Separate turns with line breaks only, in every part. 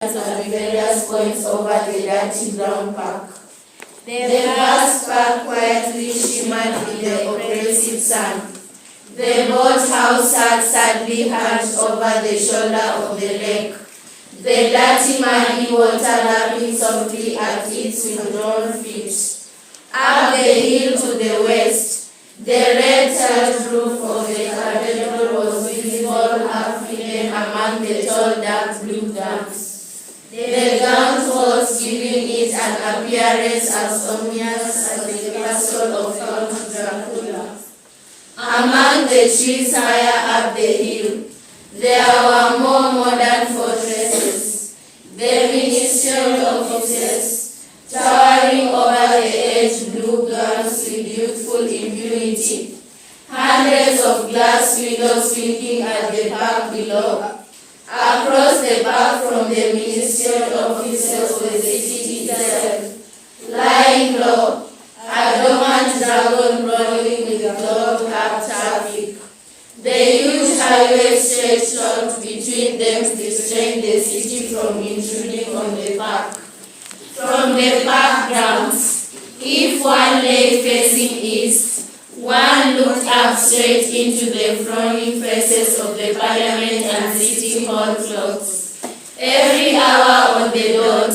at various points over the dirty brown park. The vast park quietly shimmered in the oppressive sun. The boathouse sat sadly hunched over the shoulder of the lake, the dirty muddy water lapping softly at its withdrawn feet. Up the hill to the west, the red tiled roof of the cathedral was visible half hidden among the tall dark blue dams. The gaunt walls giving it an appearance as ominous as the castle of Count Dracula. Among the trees higher up the hill, there were more modern fortresses, the ministerial offices, towering over the edge blue guns with youthful impunity, hundreds of glass windows winking at the park below. Across the park from the ministerial offices was the city itself, lying low, a dormant dragon rolling with dog-cart traffic. The huge highway stretched out between them to restrain the city from intruding on the park. From the park grounds, if one lay facing east, one looked up straight into the frowning faces of the Parliament and City Hall clocks. Every hour on the dot,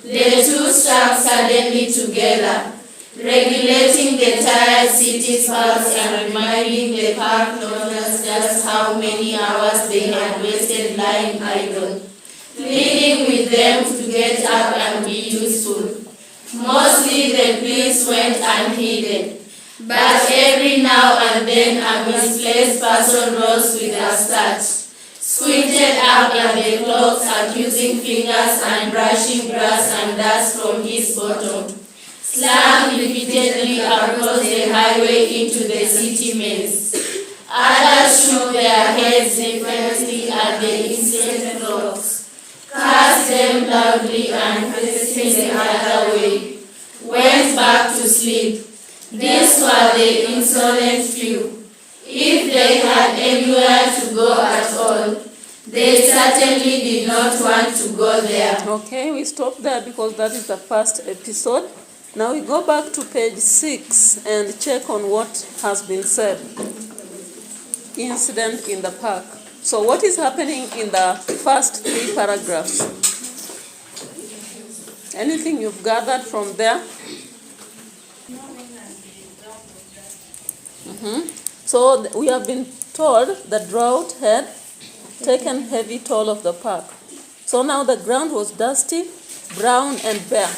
the two struck suddenly together, regulating the tired city's pulse and reminding the park owners just how many hours they had wasted lying idle, pleading with them to get up and be useful. Mostly the pleas went unheeded, but every now and then a misplaced person rose with a start, squinted up at the clocks, accusing fingers and brushing grass and dust from his bottom, slammed repeatedly across the highway into the city maze. Others shook their heads defiantly at the instant clocks, cursed them loudly and facing the other way, went back to sleep. These were the insolent few. If they had anywhere to go at all, they certainly did not want to go there.
Okay, we stop there because that is the first episode. Now we go back to page 6 and check on what has been said. Incident in the park. So what is happening in the first 3 paragraphs? Anything you've gathered from there? So we have been told the drought had taken heavy toll of the park. So now the ground was dusty, brown and bare.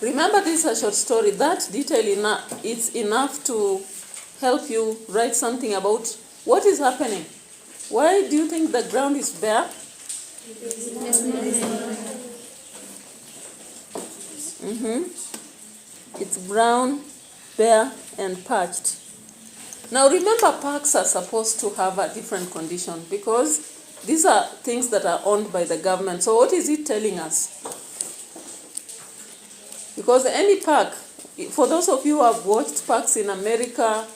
Remember, this is a short story. That detail it's enough to help you write something about what is happening. Why do you think the ground is bare? It's brown, bare and parched. Now remember, parks are supposed to have a different condition because these are things that are owned by the government. So what is it telling us? Because any park, for those of you who have watched parks in America,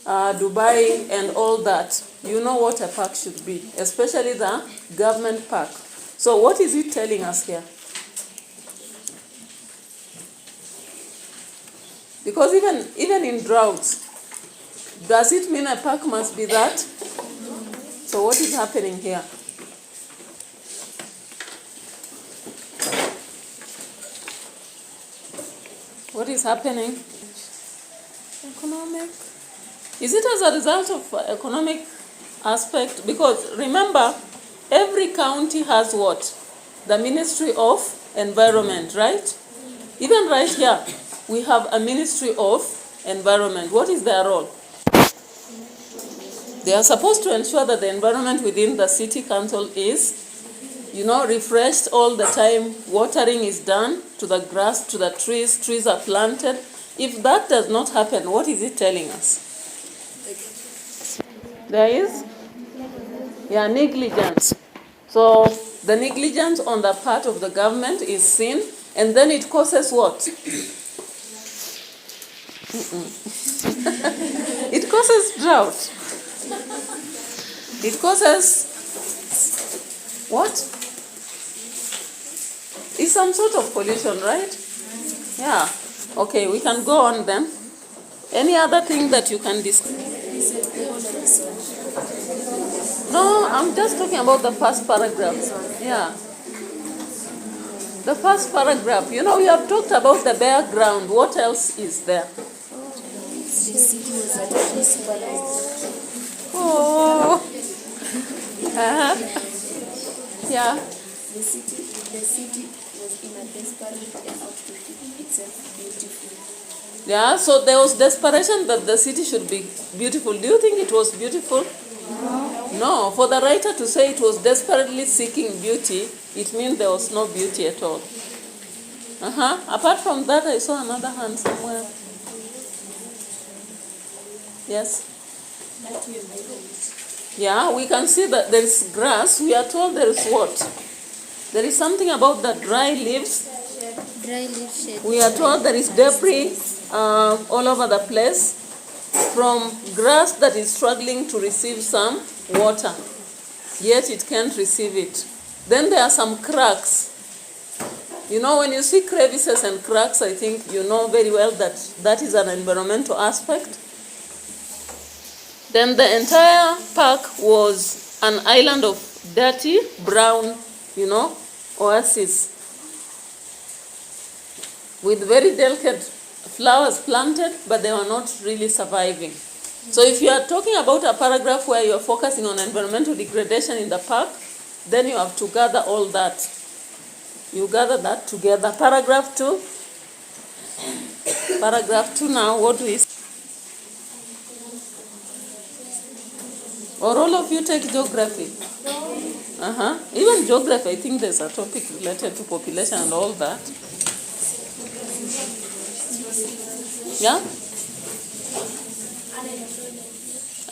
Dubai and all that, you know what a park should be, especially the government park. So what is it telling us here? Because even in droughts, does it mean a park must be that? So what is happening here? What is happening? Economic. Is it as a result of economic aspect? Because remember, every county has what? The Ministry of Environment, right? Even right here, we have a Ministry of Environment. What is their role? They are supposed to ensure that the environment within the city council is, refreshed all the time. Watering is done to the grass, to the trees are planted. If that does not happen, what is it telling us? There is? Negligence. So the negligence on the part of the government is seen, and then it causes what? It causes drought. It causes what? It's some sort of pollution, right? Yeah. Okay, we can go on then. Any other thing that you can discuss? No, I'm just talking about the first paragraph. Yeah. The first paragraph. You know, we have talked about the bare ground. What else is there?
The city was at a desperate.
Oh. Uh-huh. Yeah.
The city was in a desperate effort to keep itself beautiful.
Yeah, so there was desperation that the city should be beautiful. Do you think it was beautiful? No. For the writer to say it was desperately seeking beauty, it means there was no beauty at all. Apart from that, I saw another hand somewhere. Yes? Yeah, we can see that there is grass. We are told there is what? There is something about the dry leaves.
Dry leaf shade.
We are told there is debris all over the place from grass that is struggling to receive some water, yet it can't receive it. Then there are some cracks. You know, when you see crevices and cracks, I think you know very well that that is an environmental aspect. Then the entire park was an island of dirty, brown, oasis with very delicate flowers planted, but they were not really surviving. So if you are talking about a paragraph where you are focusing on environmental degradation in the park, then you have to gather all that. You gather that together. Paragraph 2. Paragraph 2 now, what do we say? Or all of you take geography? Even geography, I think there's a topic related to population and all that. Yeah?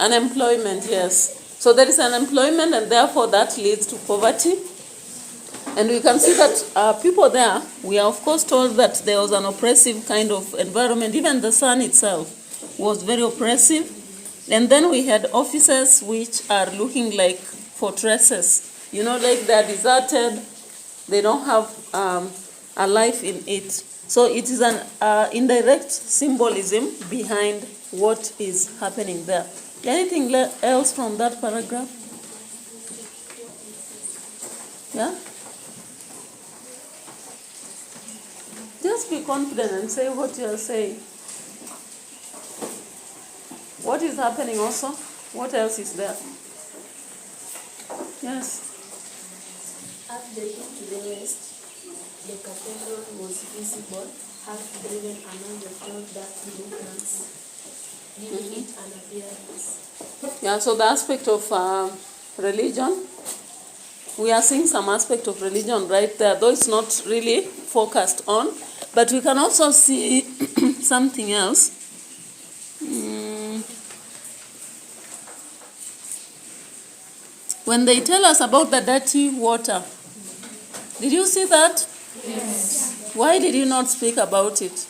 Unemployment, yes. So there is unemployment, and therefore that leads to poverty. And we can see that people there, we are of course told that there was an oppressive kind of environment. Even the sun itself was very oppressive. And then we had offices which are looking like fortresses. Like they're deserted. They don't have a life in it. So it is an indirect symbolism behind what is happening there. Anything else from that paragraph? Yeah? Just be confident and say what you are saying. What is happening also? What else is there? Yes.
Up the hill to the west, the cathedral was visible, half driven among the tall dark blue plants, giving it an appearance.
Yeah, so the aspect of religion, we are seeing some aspect of religion right there, though it's not really focused on, but we can also see something else. When they tell us about the dirty water, did you see that?
Yes.
Why did you not speak about it?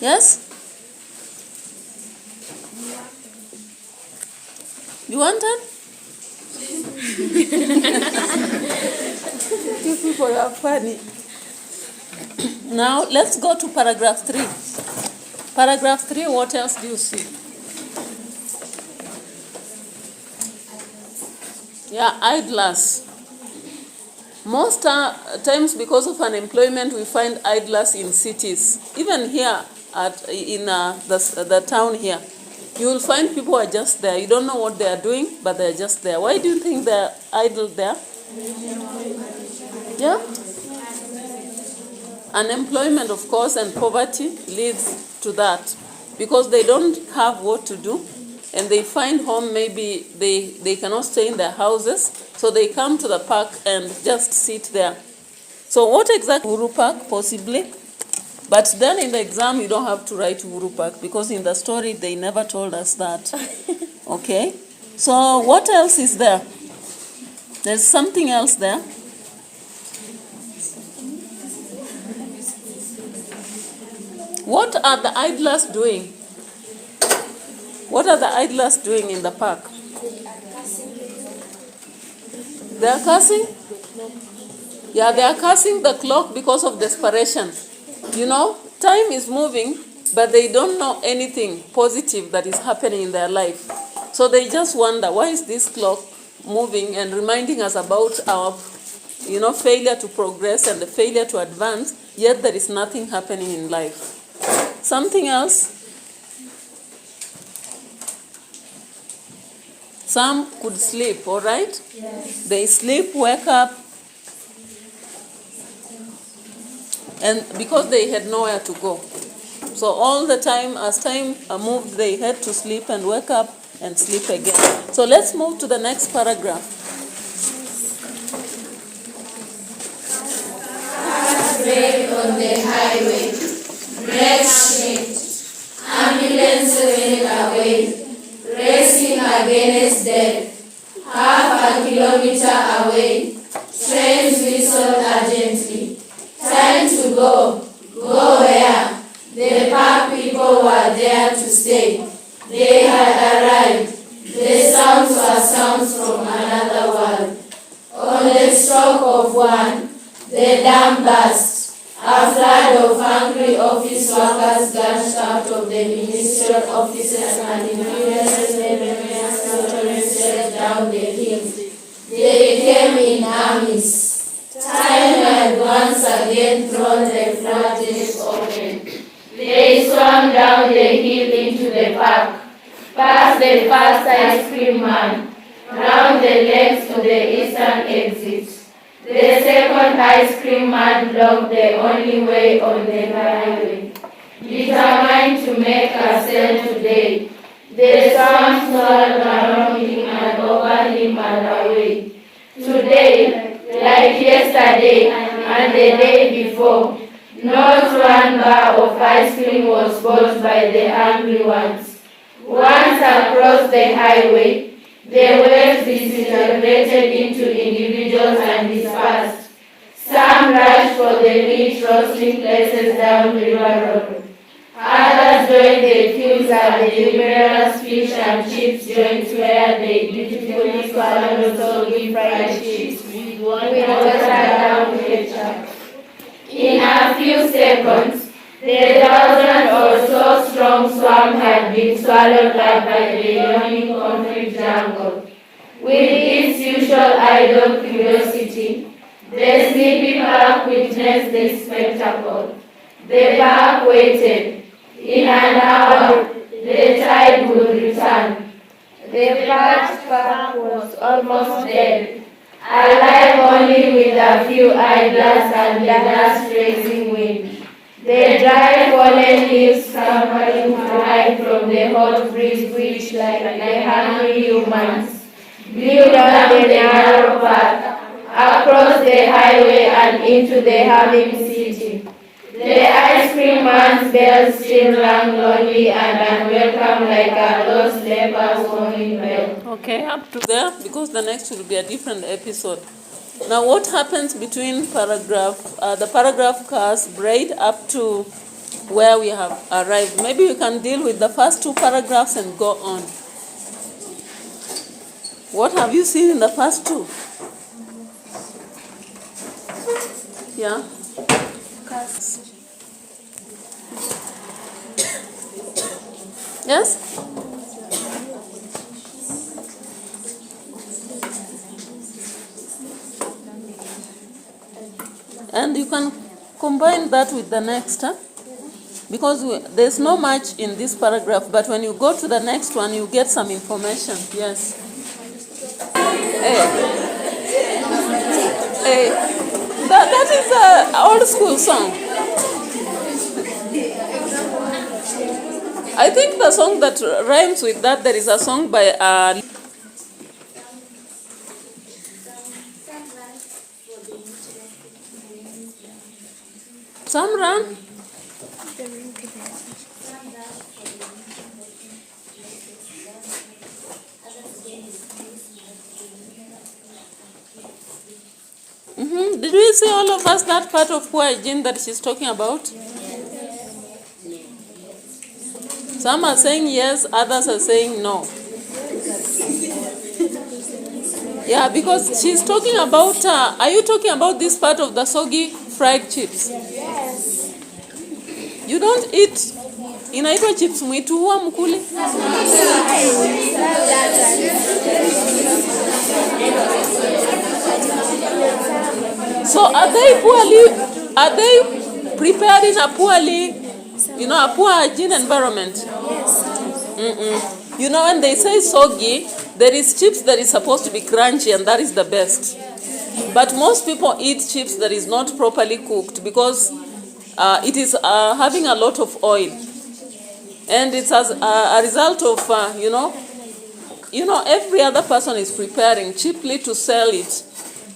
Yes? You wanted? You people are funny. Now, let's go to paragraph 3. Paragraph 3, what else do you see? Yeah, idlers. Most times because of unemployment, we find idlers in cities. Even here in the town here, you will find people are just there. You don't know what they are doing, but they're just there. Why do you think they're idle there? Yeah? Unemployment, of course, and poverty leads to that. Because they don't have what to do, and they find home, maybe they cannot stay in their houses, so they come to the park and just sit there. So what exactly Uhuru Park, possibly? But then in the exam, you don't have to write Uhuru Park, because in the story, they never told us that. Okay? So what else is there? There's something else there. What are the idlers doing? What are the idlers doing in the park? They are cursing? Yeah, they are cursing the clock because of desperation. You know, time is moving, but they don't know anything positive that is happening in their life. So they just wonder, why is this clock moving and reminding us about our, failure to progress and the failure to advance, yet there is nothing happening in life. Something else? Some could sleep, all right?
Yes.
They sleep, wake up, and because they had nowhere to go. So all the time, as time moved, they had to sleep and wake up and sleep again. So let's move to the next paragraph.
Brake on the highway, brakes shrieked, ambulance went away, racing against death, half a kilometer away, trains whistled urgently, time to go where? The park people were there to stay, they had arrived, the sounds were sounds from another world. On the stroke of one, the dam burst. A flood of angry office workers gushed out of the ministerial offices and infuriated down the hill. They came in armies. Time had once again thrown the floodgates open. They swam down the hill into the park, past the first ice cream man, round the legs to the eastern exit. The second ice cream man blocked the only way on the highway. Determined to make a sale today, the storm swirled around him and over him and away. Today, like yesterday and the day before, not one bar of ice cream was bought by the hungry ones. Once across the highway, the waves disintegrated into individuals and dispersed. Some rushed for the rich roasting places down River Road. Others joined the queues at the numerous fish and chips joints where they beautifully swallowed soggy fried chips with watered down ketchup. In a few seconds, the thousand or so strong swarm had been swallowed up by the yawning concrete jungle. With its usual idle curiosity, the sleepy park witnessed this spectacle. The park waited. In an hour, the tide would return. The park was almost dead, alive only with a few idlers and the dust-raising wind. The dry fallen leaves scampering to hide from the hot breeze which, like the hungry humans, blew down the narrow path, across the highway and into the humming city. The ice cream man's bell still rang lonely and unwelcome like a lost leper's warning bell.
Okay, up to there, because the next will be a different episode. Now, what happens between the paragraph cars braid up to where we have arrived? Maybe we can deal with the first two paragraphs and go on. What have you seen in the first two? Yeah? Yes? And you can combine that with the next, because there's no much in this paragraph, but when you go to the next one, you get some information. Yes. That is an old school song. I think the song that rhymes with that, there is a song by Samran. Did we see all of us that part of Poor Jean that she's talking about? Some are saying yes, others are saying no. Yeah, because she's talking about, are you talking about this part of the soggy fried chips?
Yes.
You don't eat, inaitwa chips mwitu huwa mkuli? So are they prepared in a poorly, a poor hygiene environment?
Yes.
You know, when they say soggy, there is chips that is supposed to be crunchy, and that is the best. But most people eat chips that is not properly cooked because it is having a lot of oil. And it's as a result of, every other person is preparing cheaply to sell it.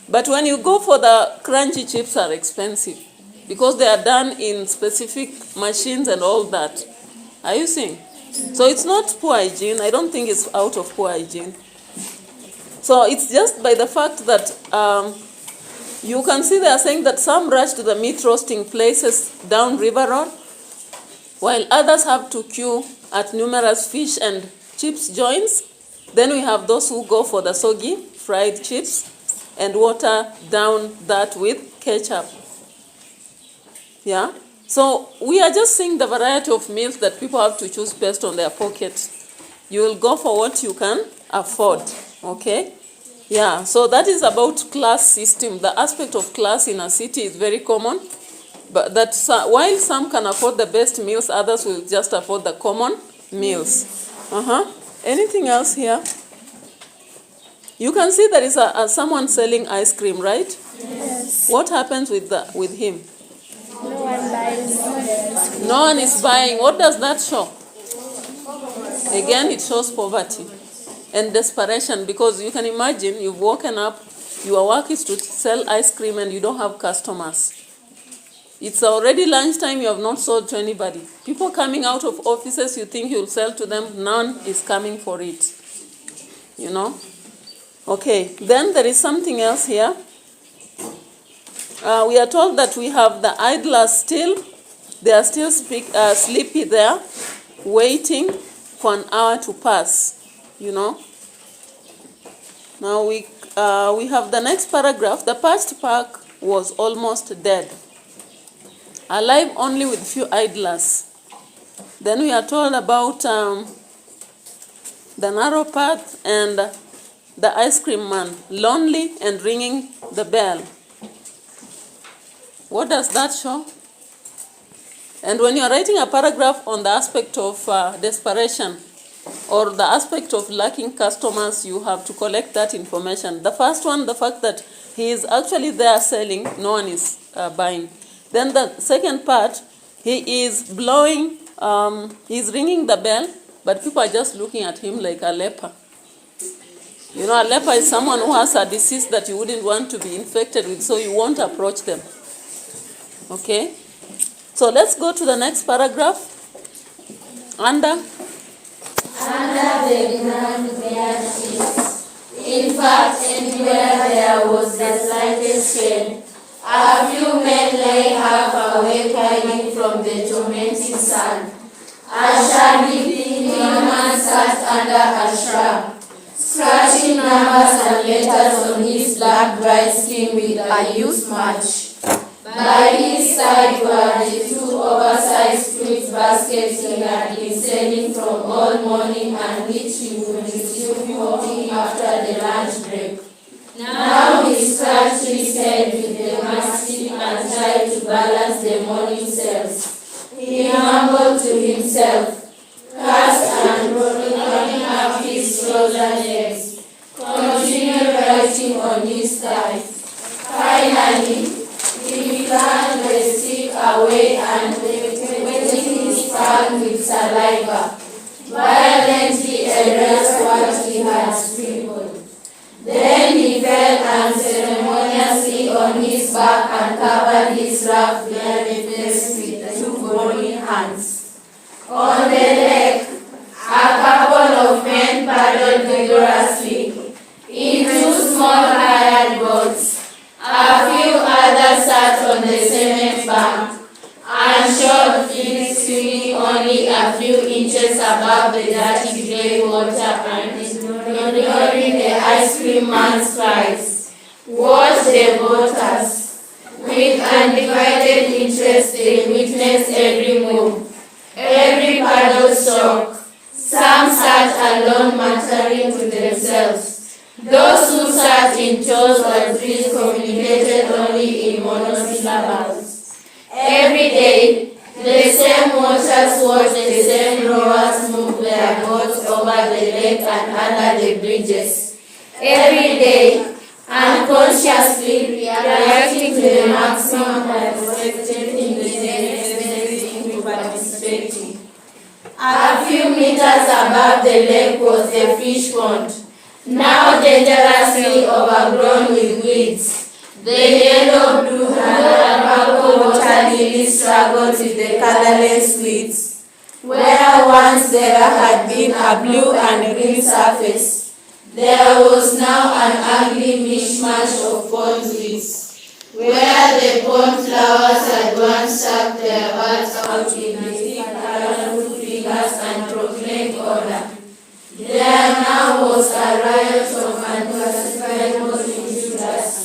But when you go for the crunchy chips are expensive because they are done in specific machines and all that. Are you seeing? So it's not poor hygiene. I don't think it's out of poor hygiene. So it's just by the fact that you can see they are saying that some rush to the meat roasting places down River Road, while others have to queue at numerous fish and chips joints. Then we have those who go for the soggy fried chips and water down that with ketchup. Yeah? So we are just seeing the variety of meals that people have to choose based on their pocket. You will go for what you can afford. Okay? Yeah, so that is about class system. The aspect of class in a city is very common. But that while some can afford the best meals, others will just afford the common meals. Anything else here? You can see there is someone selling ice cream, right?
Yes.
What happens with him?
No one buys.
No one is buying. What does that show? Again, it shows poverty and desperation, because you can imagine you've woken up, your work is to sell ice cream and you don't have customers. It's already lunchtime, you have not sold to anybody. People coming out of offices, you think you'll sell to them, none is coming for it. Okay, then there is something else here. We are told that we have the idlers still. They are still sleepy there, waiting for an hour to pass, Now we have the next paragraph. The patched park was almost dead, alive only with few idlers. Then we are told about the narrow path and the ice cream man, lonely and ringing the bell. What does that show? And when you are writing a paragraph on the aspect of desperation or the aspect of lacking customers, you have to collect that information. The first one, the fact that he is actually there selling, no one is buying. Then the second part, he is blowing, he's ringing the bell, but people are just looking at him like a leper. A leper is someone who has a disease that you wouldn't want to be infected with, so you won't approach them. Okay? So let's go to the next paragraph. Under
the ground were trees. In fact, anywhere there was the slightest shade, a few men lay half awake, hiding from the tormenting sun. A shabby thin man sat under a shrub, scratching numbers and letters on his black dry skin with a used match. By his side were the two oversized fruit baskets he had been selling from all morning and which he would resume holding after the lunch break. Now he scratched his head with the mastic and tried to balance the morning sales. He mumbled to himself, cursed and rolling up his frozen legs, continued writing on his thigh. Finally, he began the stick away and wetting his palm with saliva, violently erased what he had scribbled. Then he fell unceremoniously on his back and covered his rough bloody face with two bony hands. On the deck, a couple of men paddled vigorously in two small hired boats. A few others sat on the cement bank, unsure feet swinging only a few inches above the dirty grey water and ignoring the ice cream man's cries. Watch the voters. With undivided interest they witness every move, every paddle stroke. Some sat alone muttering to themselves. Those who sat in toes or trees communicated only in monosyllables. Every day, the same watchers watch the same rowers move their boats over the lake and under the bridges. Every day, unconsciously reacting to the maximum and expecting the next thing to participating. A few meters above the lake was the fish pond, now dangerously overgrown with weeds. The yellow, blue, and purple water lilies struggled with the colorless weeds. Where once there had been a blue and green surface, there was now an ugly mishmash of pond weeds. Where the pond flowers had once stuck their buds out in the thick, colorful fingers and proclaimed order, there now was a riot of unclassifiable intruders.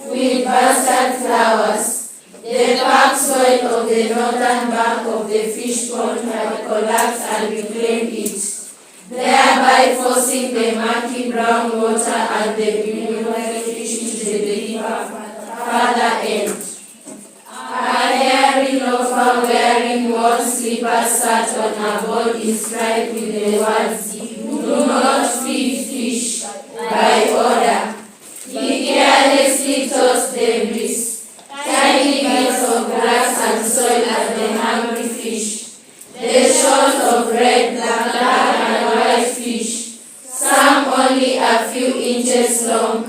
With bastard flowers, the park soil of the northern bank of the fish pond had collapsed and reclaimed it, thereby forcing the murky brown water and the beautiful fish into the deeper further end. A hairy loafer wearing worn slippers sat on a board inscribed with the words, do not feed fish, by order. He carelessly tossed debris, tiny bits of grass and soil at the hungry fish. The shoals of red, black, and white fish, some only a few inches long,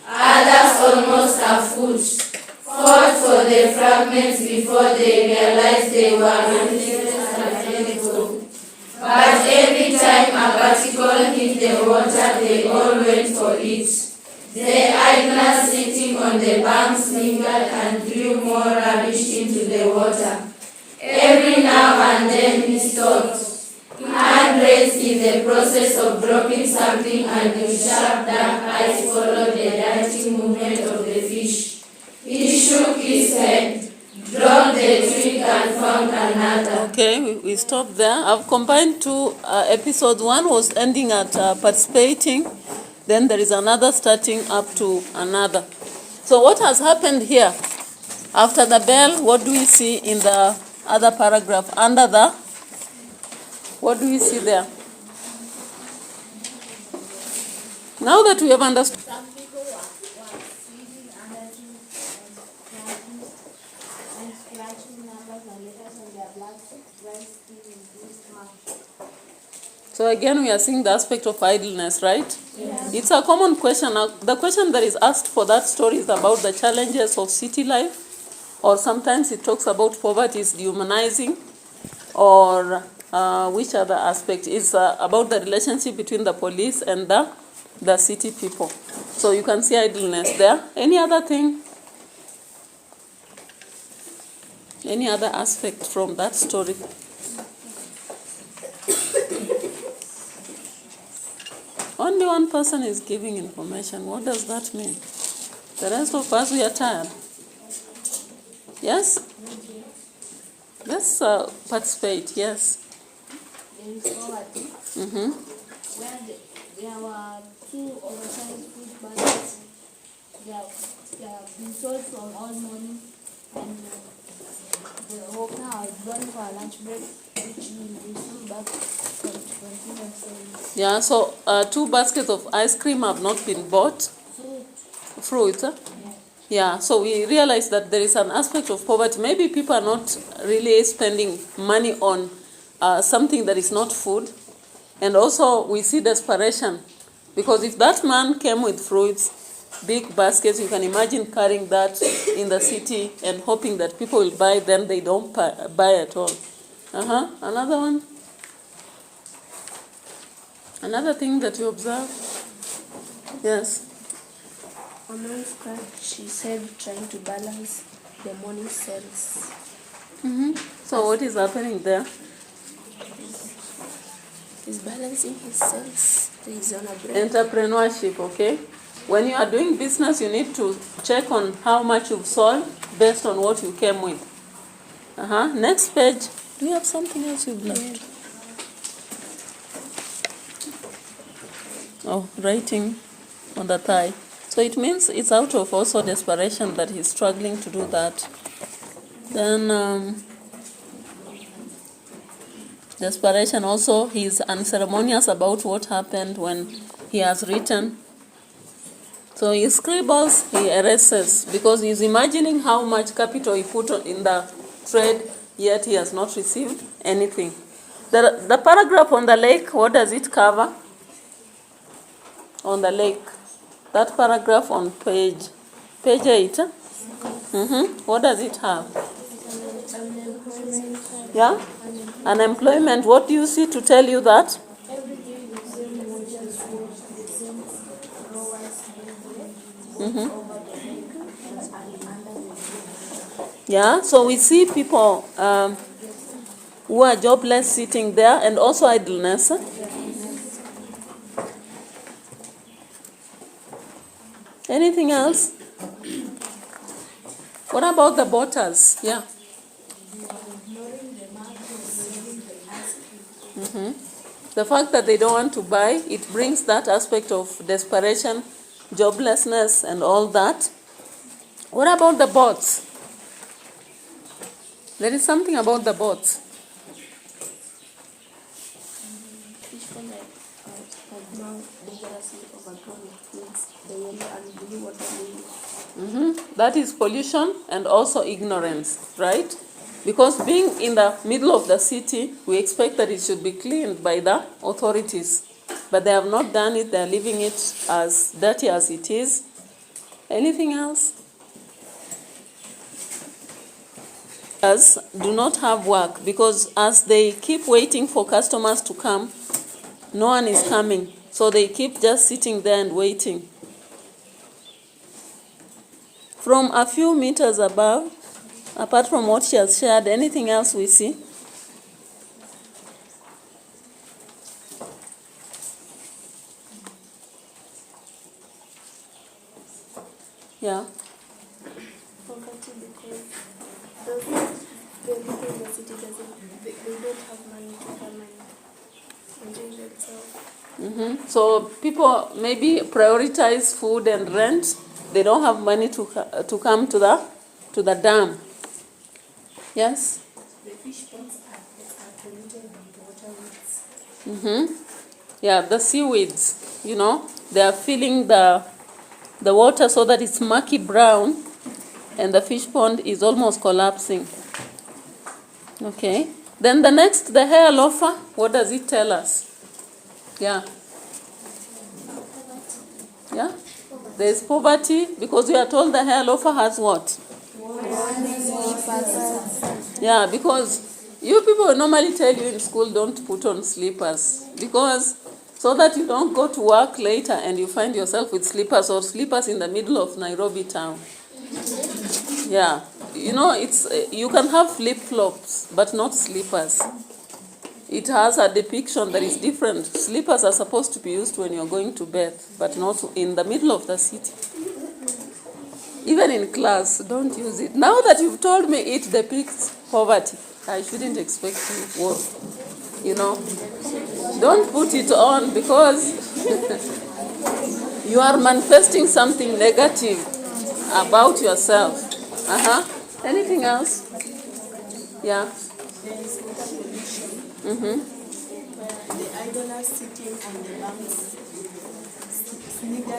others almost a foot, fought for the fragments before they realized they were identical. But every time a particle hit the water, they all went for it. The idlers sitting on the banks lingered and threw more rubbish into the water. Every now and then he stopped, hand raised in the process of dropping something, and with sharp dark eyes followed the darting movement of the fish. He shook his head, dropped the twig and found another.
Okay, we stopped there. I've combined two episodes. One was ending at participating. Then there is another starting up to another. So what has happened here? After the bell, what do we see in the other paragraph? Under the, what do we see there? Now that we have understood.
Some people were feeding other and scratching numbers and letters on their black rice skin in this mouth.
So again, we are seeing the aspect of idleness, right?
Yes.
It's a common question. Now, the question that is asked for that story is about the challenges of city life, or sometimes it talks about poverty is dehumanizing, or which other aspect is about the relationship between the police and the city people. So you can see idleness there. Any other thing? Any other aspect from that story? Only one person is giving information. What does that mean? The rest of us, we are tired. Yes? Let's participate, yes.
There is poverty, where there were two oversized food baskets. They have been sold from all morning, and the opener had gone for a lunch break, which will be soon back to continue selling.
Yeah, so 2 baskets of ice cream have not been bought. Fruit. Yeah, so we realize that there is an aspect of poverty. Maybe people are not really spending money on something that is not food. And also we see desperation. Because if that man came with fruits, big baskets, you can imagine carrying that in the city and hoping that people will buy, then they don't buy at all. Another one? Another thing that you observe? Yes.
A man scratched, she said, trying to balance the morning sales.
So what is happening there?
He's balancing his sales.
Entrepreneurship, okay? When you are doing business, you need to check on how much you've sold based on what you came with. Next page. Do you have something else you've left? Oh, writing on the thigh. So it means it's out of also desperation that he's struggling to do that. Then desperation also, he's unceremonious about what happened when he has written. So he scribbles, he erases, because he's imagining how much capital he put in the trade, yet he has not received anything. The paragraph on the lake, what does it cover? On the lake. That paragraph on page 8. What does it have? Yeah? Unemployment. What do you see to tell you that? Yeah, so we see people who are jobless sitting there, and also idleness. Anything else? What about the boaters? Yeah. The fact that they don't want to buy, it brings that aspect of desperation, joblessness, and all that. What about the boats? There is something about the boats.
Fish pond are now dangerously overgrown with weeds, the yellow and blue water lilies.
That is pollution and also ignorance, right? Because being in the middle of the city, we expect that it should be cleaned by the authorities. But they have not done it, they are leaving it as dirty as it is. Anything else? As do not have work, because as they keep waiting for customers to come, no one is coming. So they keep just sitting there and waiting. From a few meters above, apart from what she has shared, anything else we see? Yeah.
Poverty, because those people in the city they don't have money to come and enjoy themselves.
So people maybe prioritize food and rent. They don't have money to come to the dam. Yes?
The fish ponds are polluted with water weeds.
Yeah, the seaweeds, they are filling the water so that it's murky brown, and the fish pond is almost collapsing. Okay. Then the next, the hair loafer, what does it tell us? Yeah. Yeah? There is poverty, because we are told the hair loafer has what? Yeah, because you people normally tell you in school don't put on slippers, because so that you don't go to work later and you find yourself with slippers, or slippers in the middle of Nairobi town. Yeah, it's you can have flip-flops, but not slippers. It has a depiction that is different. Slippers are supposed to be used when you're going to bed, but not in the middle of the city. Even in class, don't use it. Now that you've told me it depicts poverty, I shouldn't expect you, don't put it on, because you are manifesting something negative about yourself. Anything else? Yeah.
There is water pollution. The idlers sitting on the banks sneaked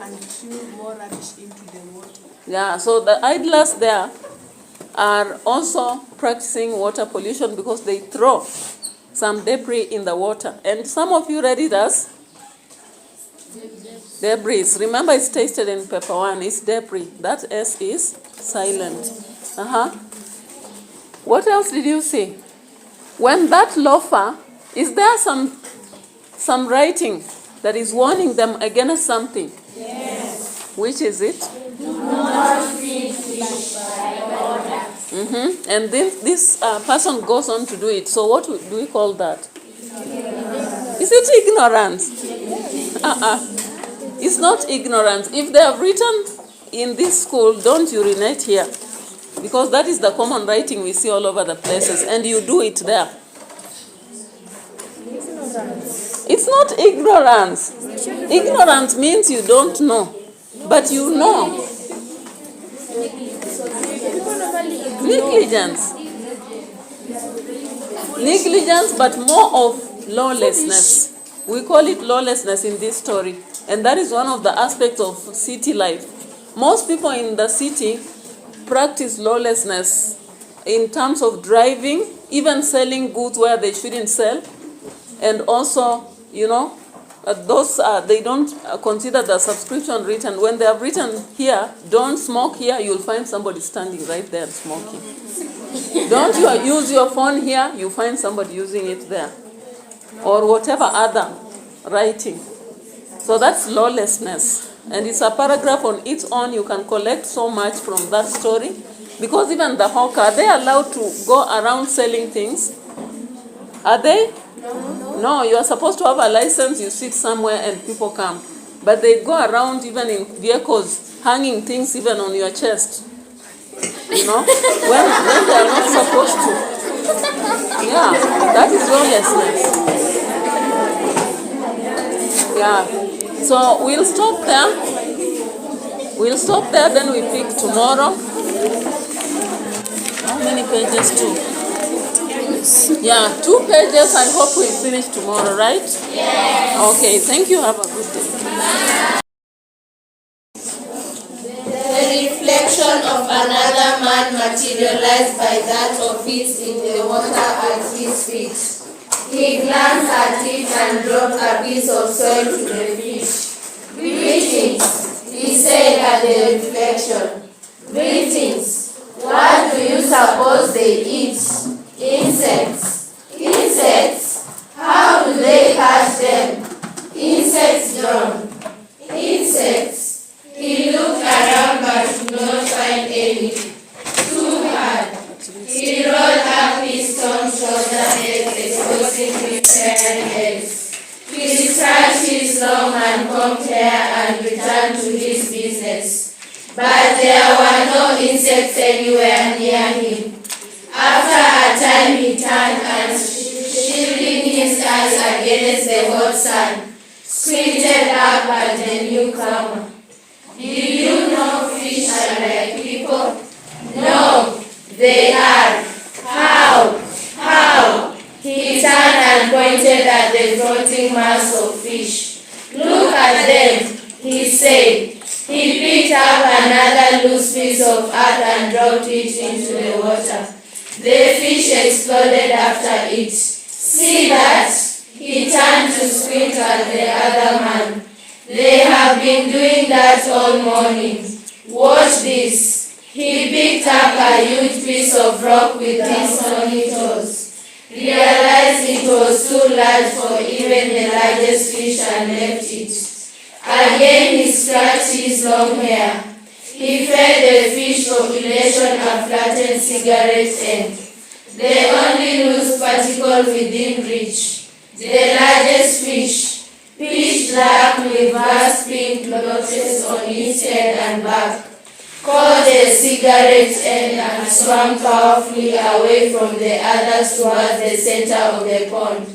and threw more rubbish into the water.
Yeah, so the idlers there are also practicing water pollution, because they throw some debris in the water. And some of you read it as debris. Remember, it's tasted in paper 1. It's debris. That S is silent. What else did you see? When that loafer, is there some writing that is warning them against something?
Yes.
Which is it?
Do not feed fish by order.
And then this person goes on to do it. So what do we call that? Is it ignorance? It's not ignorance. If they have written in this school, don't urinate here, because that is the common writing we see all over the places, and you do it there. It's not ignorance. Ignorance means you don't know, but you know. Negligence. Negligence, but more of lawlessness. We call it lawlessness in this story, and that is one of the aspects of city life. Most people in the city practice lawlessness in terms of driving, even selling goods where they shouldn't sell, and also, they don't consider the subscription written. When they have written here, don't smoke here, you'll find somebody standing right there smoking. Don't you use your phone here, you find somebody using it there. Or whatever other writing. So that's lawlessness. And it's a paragraph on its own. You can collect so much from that story. Because even the hawker, are they allowed to go around selling things? Are they? No, you are supposed to have a license, you sit somewhere and people come. But they go around even in vehicles, hanging things even on your chest. When they are not supposed to. Yeah, that is lawlessness. Yeah. So we'll stop there. Then we pick tomorrow. How many pages? 2. Yeah, 2 pages. I hope we finish tomorrow, right?
Yes.
Okay, thank you. Have a good day.
The reflection of another man materialized by that of his in the water at his feet. He glanced at it and dropped a piece of soil to the fish. Greetings, he said at the reflection. Greetings. What do you suppose they eat? Insects. Insects? How do they catch them? Insects, John. Insects. He looked around but could not find any. Too hard. He rolled up his torn shoulder head, exposing his hairy legs. He scratched his long and combed hair and returned to his business. But there were no insects anywhere near him. After a time he turned and, shielding his eyes against the hot sun, squinted up at the newcomer. Do you know fish are like people? No, they are. How? He turned and pointed at the floating mass of fish. Look at them, he said. He picked up another loose piece of earth and dropped it into the water. The fish exploded after it. See that? He turned to squint at the other man. They have been doing that all morning. Watch this. He picked up a huge piece of rock with his stony toes. Realized it was too large for even the largest fish and left it. Again he scratched his long hair. He fed the fish population a flattened cigarette end. The only loose particle within reach. The largest fish, pitch black with vast pink blotches on its head and back, caught the cigarette end and swam powerfully away from the others towards the center of the pond.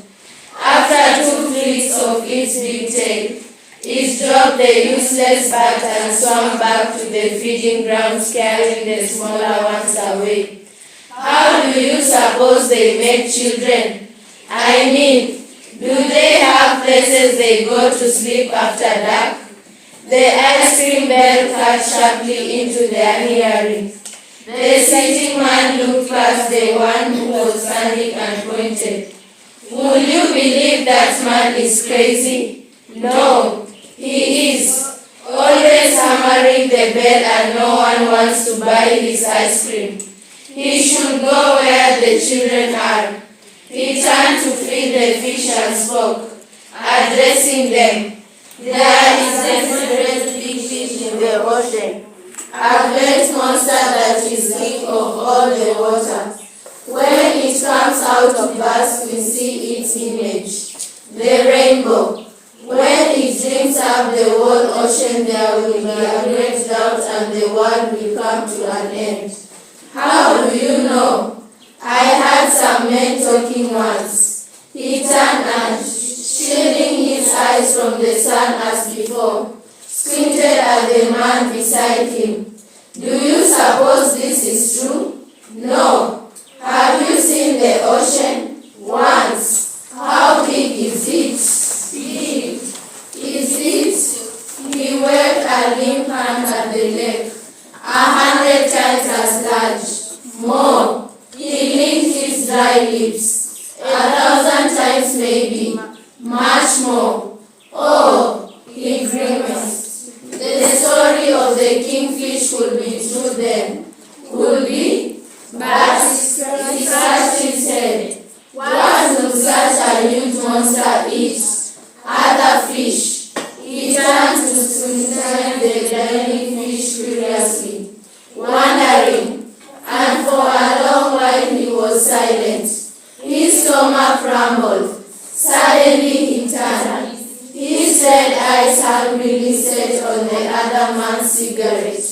After 2 flicks of its big tail, it dropped the useless bat and swam back to the feeding grounds, carrying the smaller ones away. How do you suppose they make children? I mean, do they have places they go to sleep after dark? The ice cream bell cut sharply into their hearing. The sitting man looked past the one who was standing and pointed. Would you believe that man is crazy? No, he is. Always hammering the bell and no one wants to buy his ice cream. He should go where the children are. He turned to feed the fish and spoke, addressing them. There is a great big fish in the ocean, a great monster that is king of all the water. When it comes out of us, we see its image, the rainbow. When come to an end. How do you know? I heard some men talking once. He turned and, shielding his eyes from the sun as before, squinted at the man beside him. Do you suppose this is true? No. Have you seen the ocean? Once. How big is it? Big. Is it? He waved a limp hand at the lake. 100 times as large. More. He licked his dry lips. 1,000 times maybe. Much more. Oh, he grimaced. The story of the kingfish could be true then. Could be? But he scratched his head. What would such a huge monster eat? Other fish. He turned to scrutinize the gliding fish curiously, wondering, and for a long while he was silent. His stomach rumbled. Suddenly he turned. His red eyes hungrily set on the other man's cigarette.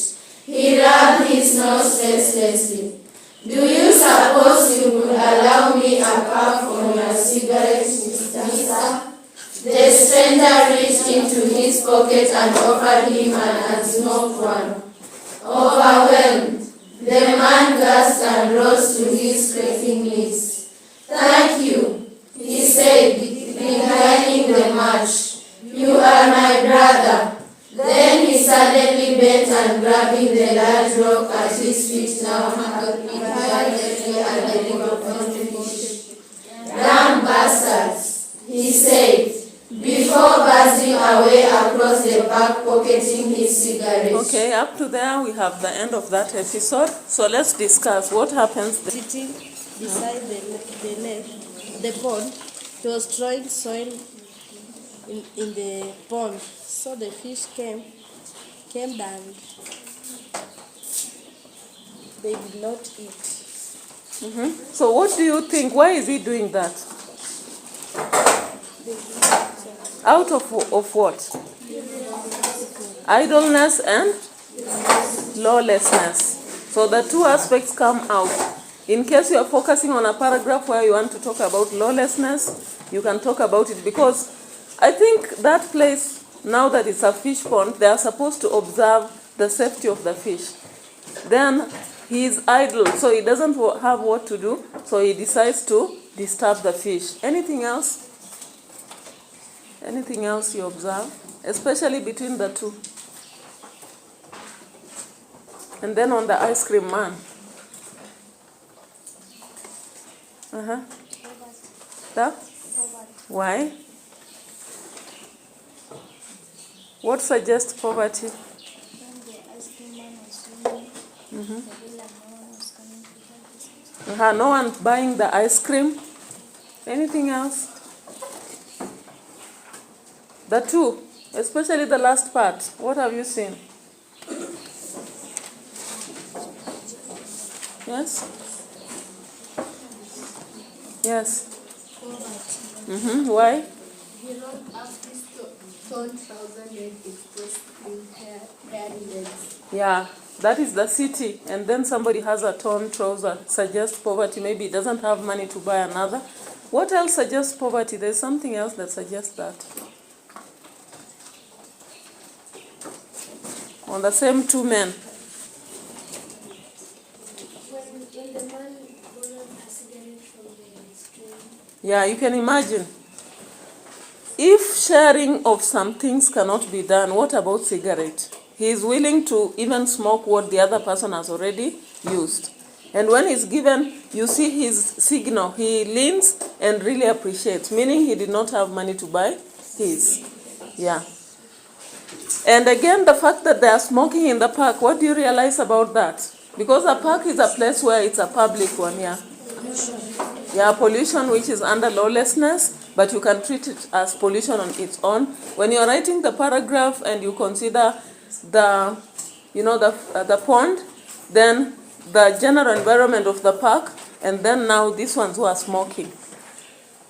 He rubbed his nose restlessly. Do you suppose you would allow me a puff from your cigarette, Mr. The stranger reached into his pocket and offered him an unsmoked one. Overwhelmed, the man gasped and rose to his quaking knees. Thank you, he said, declining the match. You are my brother. Then he suddenly bent and grabbing the large rock at his feet now gently at the river fish. Damn bastards, he said, before buzzing away across the park pocketing his cigarette.
Okay, up to there we have the end of that episode. So let's discuss what happens.
Sitting beside the lake, the pond, he was throwing soil in the pond. So the fish came and they did not eat.
So what do you think? Why is he doing that? Out of what? Idleness and lawlessness. So the two aspects come out. In case you are focusing on a paragraph where you want to talk about lawlessness, you can talk about it, because I think that place, now that it's a fish pond, they are supposed to observe the safety of the fish. Then he is idle, so he doesn't have what to do, so he decides to disturb the fish. Anything else? Anything else you observe? Especially between the two. And then on the ice cream man. Why? What suggests poverty? No one buying the ice cream. Anything else? The two, especially the last part. What have you seen? Yes? Yes. Why?
He rolled up his torn trousers and exposed his hairy legs.
Yeah, that is the city. And then somebody has a torn trouser. Suggests poverty. Maybe he doesn't have money to buy another. What else suggests poverty? There's something else that suggests that. On the same two men.
When the man borrowed a cigarette from the stream.
Yeah, you can imagine. If sharing of some things cannot be done, what about cigarette? He is willing to even smoke what the other person has already used. And when he's given, you see his signal. He leans and really appreciates, meaning he did not have money to buy his. Yeah. And again, the fact that they are smoking in the park, what do you realize about that? Because a park is a place where it's a public one, yeah. Yeah, pollution which is under lawlessness, but you can treat it as pollution on its own. When you're writing the paragraph and you consider the pond, then the general environment of the park, and then now these ones who are smoking.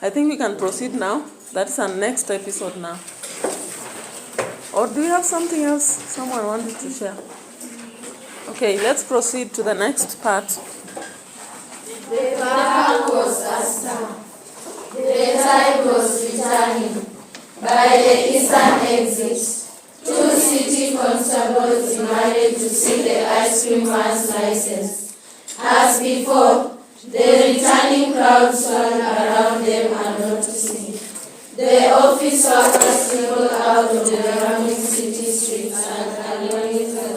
I think we can proceed now. That's our next episode now. Or do you have something else someone wanted to share? Okay, let's proceed to the next part.
The park was astir. The tide was returning. By the eastern exit, 2 city constables demanded to see the ice cream man's license. As before, the returning crowd swirled around them unnoticing. The officers trickled out of the rambling city streets and alleyways at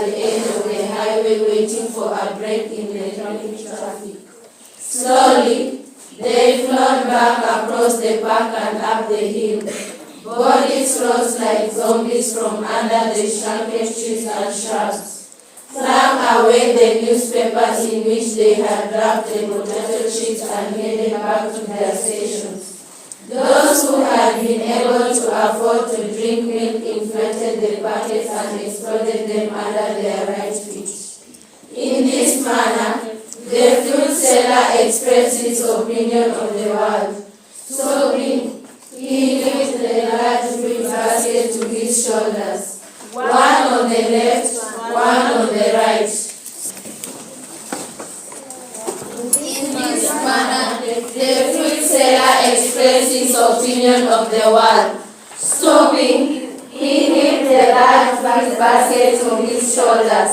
the edge of the highway waiting for a break in the traffic. Slowly, they flowed back across the park and up the hill. Bodies rose like zombies from under the shrunken trees and shrubs. Flung away the newspapers in which they had wrapped the potato chips and headed back to their stations. Those who had been able to afford to drink milk inflated the packets and exploded them under their right feet. In this manner, the fruit seller expressed his opinion of the world. Stopping, he lifted the large fruit basket to his shoulders, one on the left, one on the right. In this manner, the fruit seller expressed his opinion of the world. Stopping, he lifted the large fruit basket to his shoulders,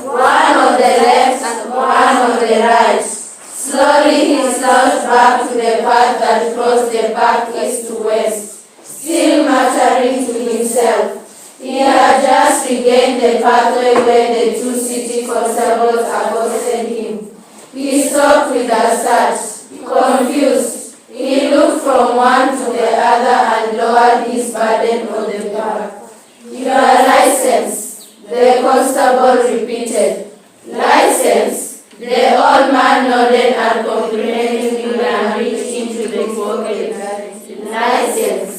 one on the left and one on the right. Slowly he slouched back to the path that crossed the park east to west, still muttering to himself. He had just regained the pathway where the 2 city constables accosted him. He stopped with a start, confused. He looked from one to the other and lowered his burden on the park. "Your license," the constable repeated. "License?" The old man nodded uncomprehendingly and reached into the pocket. "License."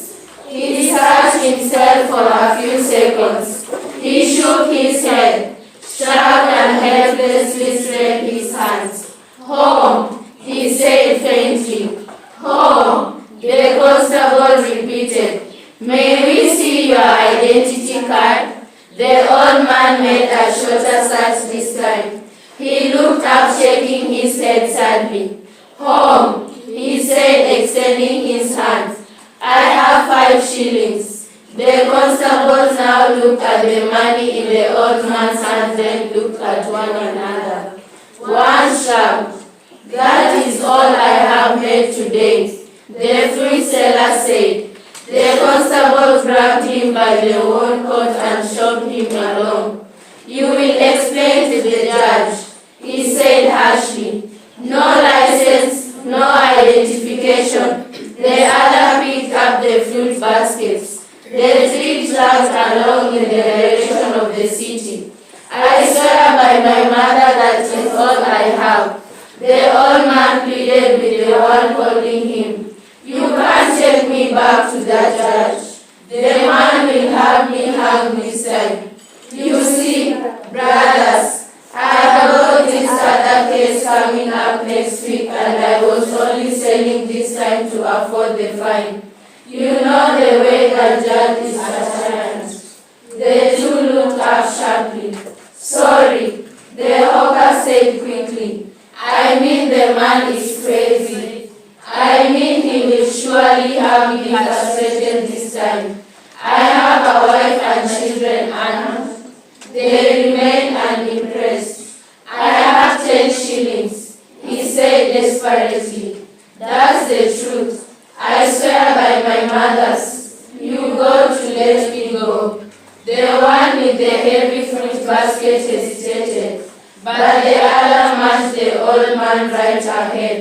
He searched himself for a few seconds. He shook his head, shrugged and helplessly spread his hands. "Home," he said faintly. "Home," the constable repeated. "May we see your identity card?" The old man made a shorter search this time. He looked up, shaking his head sadly. "Home," he said, extending his hand. "I have 5 shillings. The constables now looked at the money in the old man's hand, then looked at one another. One shrugged. "That is all I have made today," the fruit seller said. The constable grabbed him by the worn coat and shoved him along. "You will explain to the judge," he said harshly. "No license, no identification." The other picked up the fruit baskets. The 3 traveled along in the direction of the city. "I swear by my mother that is all I have," the old man pleaded with the one holding him. "You can't take me back to that judge. The man will have me hung this time. You see, brothers, I have got this other case coming up next week and I was only selling this time to afford the fine. You know the way the judge is a tyrant." The 2 looked up sharply. "Sorry," the hawker said quickly. "I mean the man is crazy. I mean he will surely have me frustrated this time. I have a wife and children and..." They remained unimpressed. "I have 10 shillings, he said desperately. "That's the truth. I swear by my mother's. You got to let me go." The one with the heavy fruit basket hesitated, but the other matched the old man right ahead.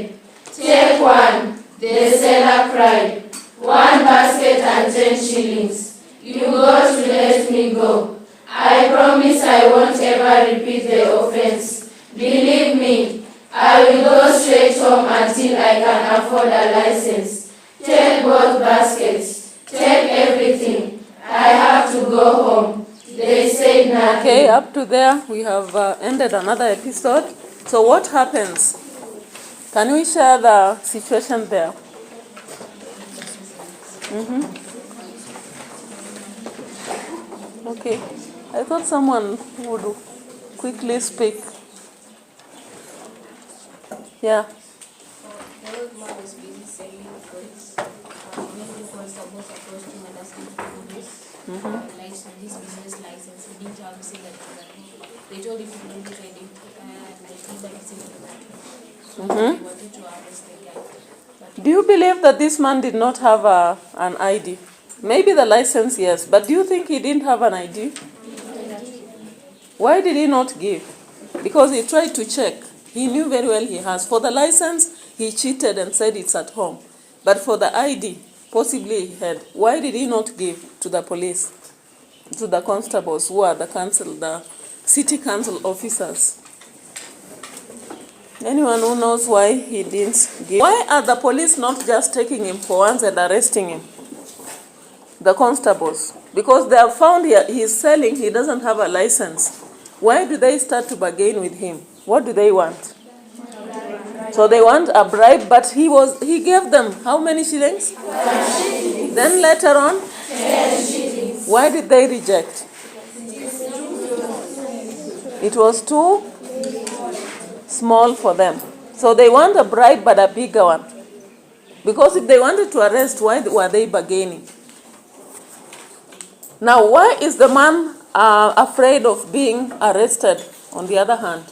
"Take one," the seller cried. "1 basket and 10 shillings. You got to let me go. I promise I won't ever repeat the offense. Believe me, I will go straight home until I can afford a license. Take both baskets. Take everything. I have to go home." They said nothing.
Okay, up to there we have ended another episode. So what happens? Can we share the situation there? Okay. I thought someone would quickly speak. Yeah.
The old man was busy selling fruits. Many constables approached him and asked him for this business license. He didn't have to say that. They told him to bring his ID and I think that it's in the They wanted to arrest the guy. But
Do you believe that this man did not have an ID? Maybe the license, yes, but do you think he didn't have an ID? Why did he not give? Because he tried to check. He knew very well he has. For the license, he cheated and said it's at home. But for the ID, possibly he had. Why did he not give to the police, to the constables who are the council, the city council officers? Anyone who knows why he didn't give? Why are the police not just taking him for once and arresting him? The constables. Because they have found he's selling, he doesn't have a license. Why do they start to bargain with him? What do they want? So they want a bribe, but he gave them how many shillings? 5 shillings. Then later on? 10 shillings. Why did they reject? It was too small for them. So they want a bribe but a bigger one. Because if they wanted to arrest, why were they bargaining? Now, why is the man afraid of being arrested, on the other hand?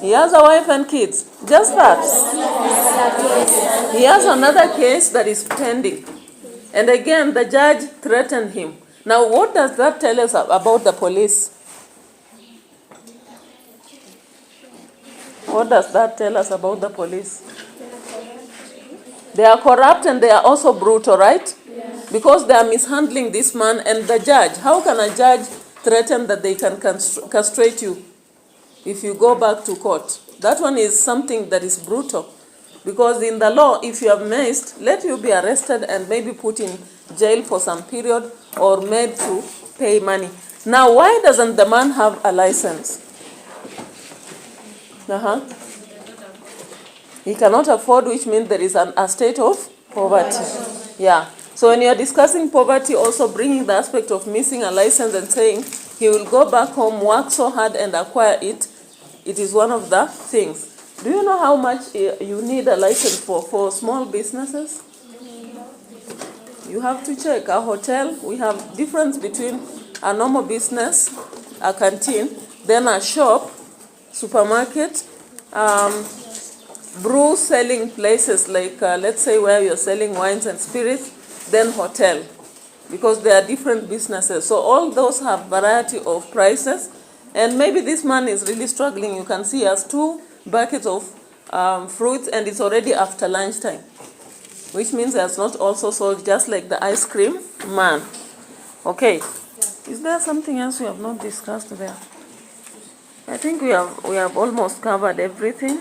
He has a wife and kids. Just that. He has another case that is pending. And again, the judge threatened him. Now, what does that tell us about the police? What does that tell us about the police? They are corrupt and they are also brutal, right? Because they are mishandling this man and the judge. How can a judge threaten that they can castrate you if you go back to court? That one is something that is brutal. Because in the law, if you have missed, let you be arrested and maybe put in jail for some period or made to pay money. Now, why doesn't the man have a license? He cannot afford, which means there is a state of poverty. Yeah. So when you are discussing poverty, also bringing the aspect of missing a license and saying he will go back home, work so hard and acquire it, it is one of the things. Do you know how much you need a license for small businesses? You have to check. A hotel, we have difference between a normal business, a canteen, then a shop, supermarket, brew selling places like, let's say where you're selling wines and spirits, then hotel, because they are different businesses. So all those have variety of prices, and maybe this man is really struggling. You can see he has 2 buckets of fruits, and it's already after lunchtime, which means he has not also sold, just like the ice cream man. Okay, is there something else we have not discussed there? I think we have almost covered everything.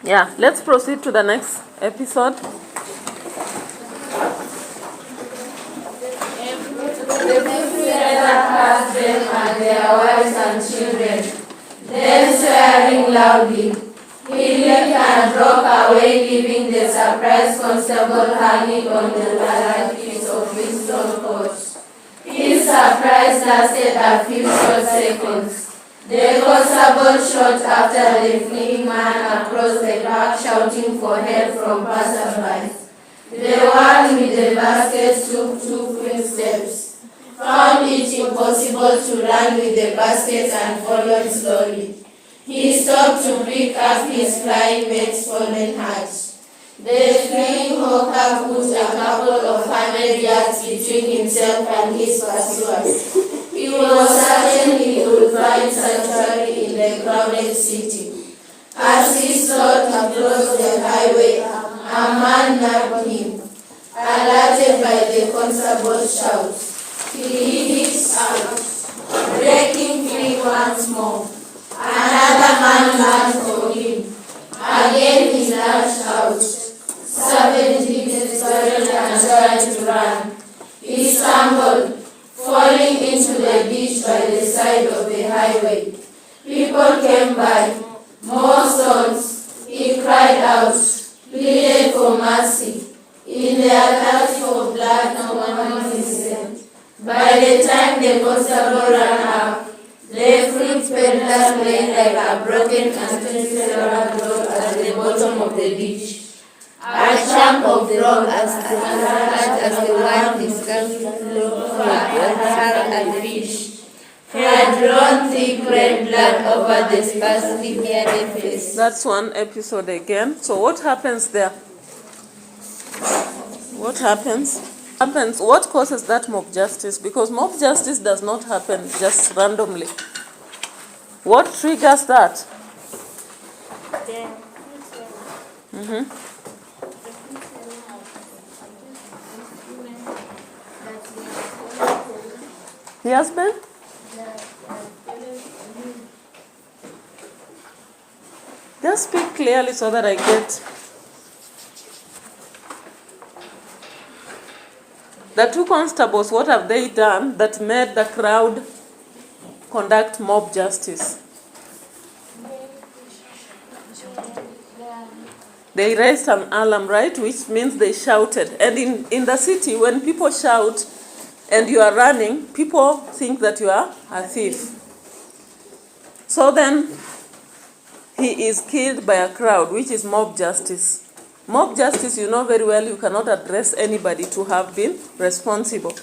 Yeah, let's proceed to the next episode.
Them and their wives and children, then swearing loudly, he leaped and broke away, leaving the surprised constable hanging on the large piece of Winston coat. His surprise lasted a few short seconds. The constable shot after the fleeing man across the park, shouting for help from passersby. The one with the basket took 2 quick steps, found it impossible to run with the basket and followed slowly. He stopped to pick up his flying mate's fallen hat. The fleeing hawker put a couple of 100 yards between himself and his pursuers. He was certain he would find sanctuary in the crowded city. As he strode across the highway, a man nabbed him, alerted by the constable's shouts. He hits out, breaking free once more. Another man ran for him. Again he lashed out, savagely desperate and trying to run. He stumbled, falling into the ditch by the side of the highway. People came by, more stones. He cried out, pleaded for mercy. In their thirst for blood, no one listened. By the time the constable ran up, the fruit peddler lay like a broken and twisted rag doll at the bottom of the ditch. A chunk of rock as large as the one his grandfather had fish had drawn thick red blood over the sparsely bearded face.
That's one episode again. So what happens there? What happens? What causes that mob justice? Because mob justice does not happen just randomly. What triggers that? The husband? Just speak clearly so that I get. The two constables, what have they done that made the crowd conduct mob justice? They raised an alarm, right? Which means they shouted. And in the city, when people shout and you are running, people think that you are a thief. So then, he is killed by a crowd, which is mob justice. Mob justice, you know very well, you cannot address anybody to have been responsible.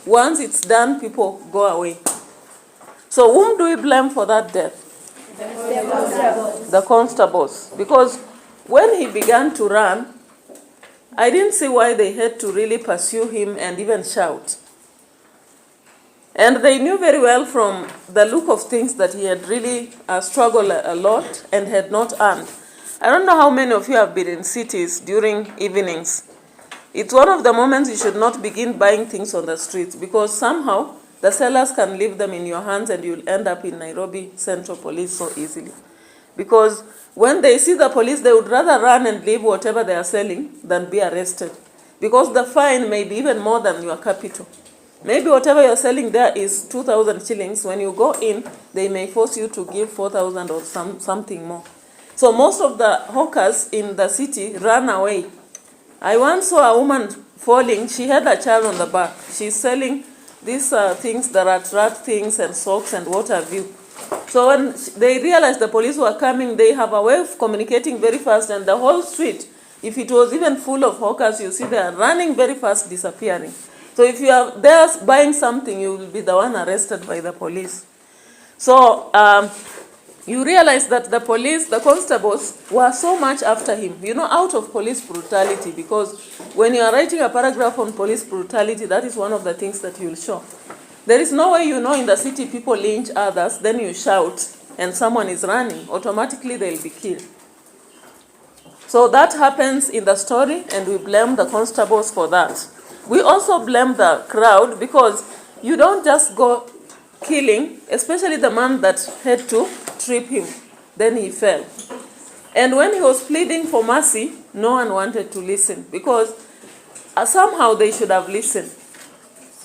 Once it's done, people go away. So whom do we blame for that death? The constables. Because when he began to run, I didn't see why they had to really pursue him and even shout. And they knew very well from the look of things that he had really struggled a lot and had not earned. I don't know how many of you have been in cities during evenings. It's one of the moments you should not begin buying things on the streets because somehow the sellers can leave them in your hands and you'll end up in Nairobi Central Police so easily. Because when they see the police, they would rather run and leave whatever they are selling than be arrested. Because the fine may be even more than your capital. Maybe whatever you're selling there is 2,000 shillings. When you go in, they may force you to give 4,000 or something more. So most of the hawkers in the city ran away. I once saw a woman falling. She had a child on the back. She's selling these things, the rat things and socks and what have you. So when they realized the police were coming, they have a way of communicating very fast, and the whole street, if it was even full of hawkers, you see they are running very fast, disappearing. So if you are there buying something, you will be the one arrested by the police. So you realize that the police, the constables, were so much after him, out of police brutality, because when you are writing a paragraph on police brutality, that is one of the things that you'll show. There is no way in the city people lynch others, then you shout and someone is running, automatically they'll be killed. So that happens in the story and we blame the constables for that. We also blame the crowd because you don't just go killing, especially the man that had to trip him. Then he fell. And when he was pleading for mercy, no one wanted to listen because somehow they should have listened.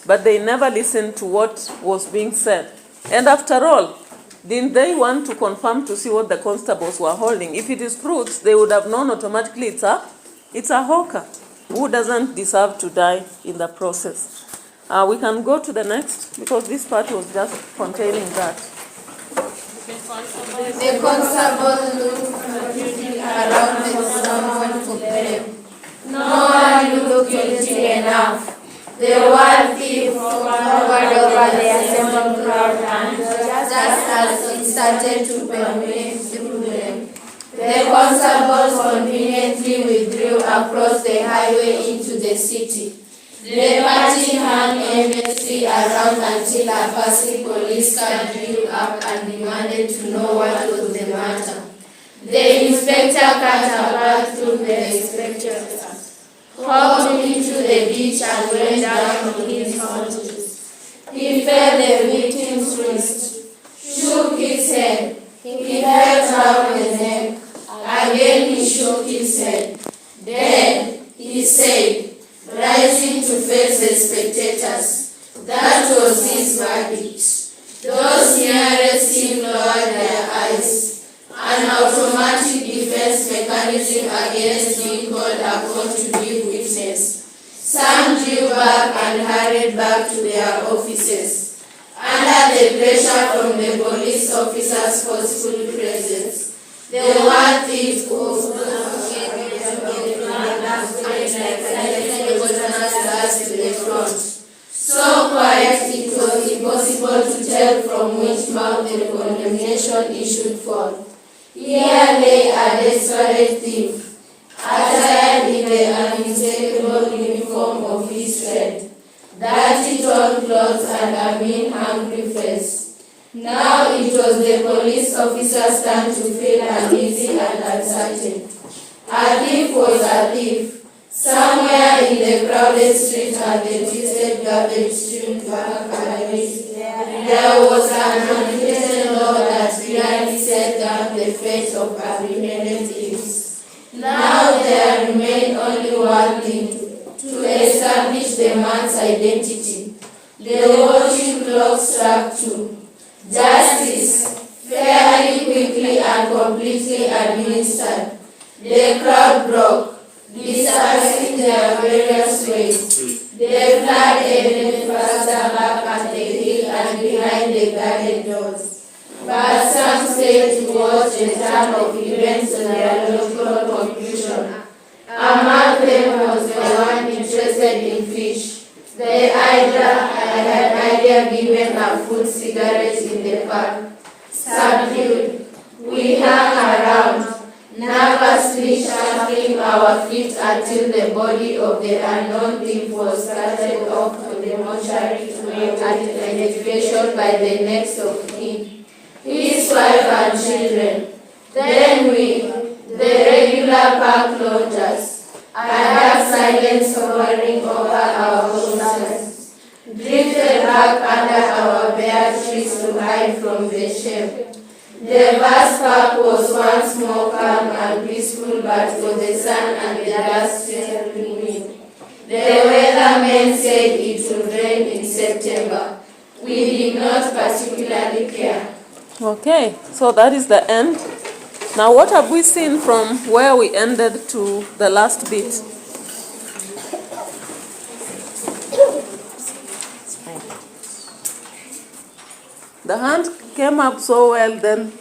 But they never listened to what was being said. And after all, didn't they want to confirm to see what the constables were holding? If it is fruits, they would have known automatically it's a hawker who doesn't deserve to die in the process. We can go to the next because this part was just containing that.
The constable looked confused around with someone for blame. No one looked guilty enough. The word thief hovered over the assembled crowd, and just as it started to permeate through them, the constables conveniently withdrew across the highway into the city. The party hung aimlessly around until a passing police car drew up and demanded to know what was the matter. The inspector cut a path through the spectators, hopped into the ditch and went down on his haunches. He felt the victim's wrist, shook his head. He felt round the neck. Again he shook his head. Dead, he said, rising to face the spectators. That was his verdict. Those nearest him lowered their eyes. An automatic defense mechanism against being called upon to give witness. Some drew back and hurried back to their offices. Under the pressure from the police officers' forceful presence, the word thief was to the front. So quiet it was impossible to tell from which mouth the condemnation issued forth. Here lay a desperate thief, attired in the unmistakable uniform of his trade, dirty torn clothes and a mean hungry face. Now it was the police officer's turn to feel uneasy and uncertain. A thief was a thief. Somewhere in the crowded street and the twisted garbage strewn back there was an unwritten law that clearly set down the fate of apprehended thieves. Now there remained only one thing, to establish the man's identity. The watching clock struck 2. Justice, fairly, quickly and completely administered. The crowd broke, dispersing their various ways. They fled even faster back at the hill and behind the guarded doors. But some stayed to watch the turn of events to their logical conclusion. Among them was the one interested in fish. The idea given a food cigarette in the park. Subdued, we hung around, nervously shuffling our feet until the body of the unknown thief was carted off to the mortuary to wait identification by the next of kin, his wife and children. Then we, the regular park loungers, a dark silence hovering over our houses, drifted back under our bare trees to hide from the shade. The vast park was once more calm and peaceful but for the sun and the dust-settled wind. The weathermen said it would rain in September. We did not particularly care.
Okay, so that is the end. Now what have we seen from where we ended to the last bit? The hand came up so well, then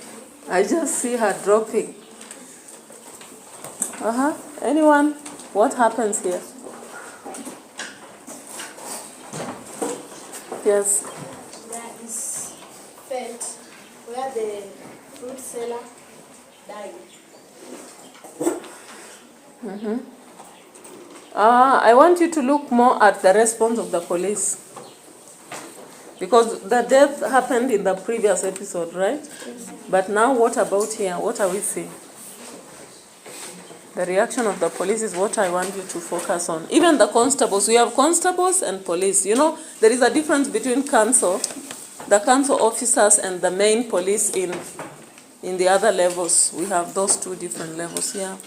I just see her dropping. Anyone? What happens here? Yes.
There is fate where the fruit seller died.
I want you to look more at the response of the police. Because the death happened in the previous episode, right? Yes. But now what about here? What are we seeing? The reaction of the police is what I want you to focus on. Even the constables. We have constables and police. You know, there is a difference between the council officers and the main police in the other levels. We have those two different levels, yeah.